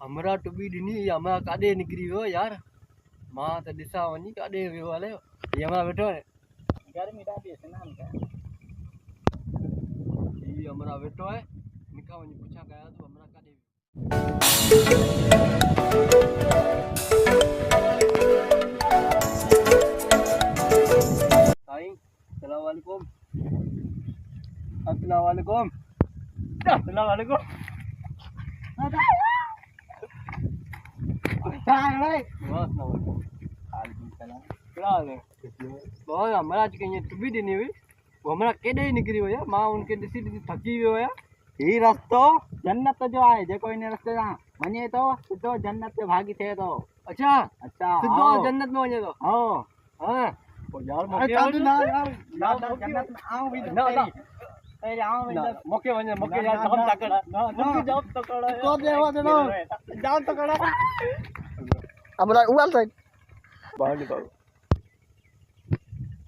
हमरा टुबी दिनी हमरा काडे निकरी हो यार मां त दिसा वनी काडे वियो वाले ये हमरा बैठो है गर्मी डाबी है ना का ये हमरा बैठो है निका वनी पूछा गया तो हमरा काडे साईं अस्सलाम वालेकुम अस्सलाम वालेकुम अस्सलाम वालेकुम बहुत हमारा आज कहीं टुबी देनी हुई वो हमारा केडे ही निकली हुई है माँ उनके दिसी दिसी थकी हुई है ही रस्तो जन्नत जो आहे जे कोई ने रस्ते सा वने तो सीधो जन्नत पे भागी थे तो अच्छा अच्छा सीधो जन्नत में वने तो हो हां ओ यार मौके ना जन्नत में आओ भी ना तेरे आओ भी मौके वने मौके यार हम तकड़ा मौके जाओ तकड़ा को देवा देनो जाओ तकड़ा हमरा उवाल साइड बाहर निकालो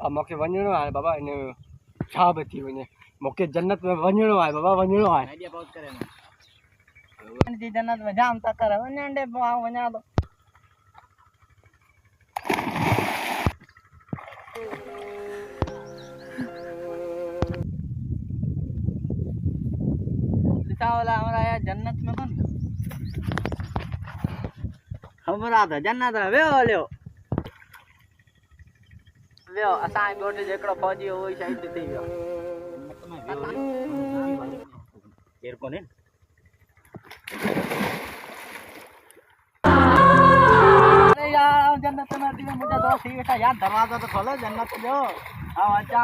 आ मौके वणणो आहे बाबा ने छा बची वने मौके जन्नत में वणणो आहे बाबा वणणो आहे आइडिया बहुत करे ना जी जन्नत में जाम तक करे वने वना दो वाला हमारा यार जन्नत में कौन हमरा तो जन्नत में वेओ असां गोट जेकड़ो फौजी हो वही शहीद थी वियो केर कोने अरे यार जन्नत में दिया मुझे दोस्त ही बेटा यार दरवाजा तो खोलो जन्नत जो हां अच्छा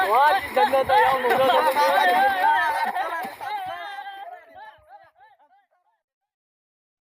वाह जन्नत है यार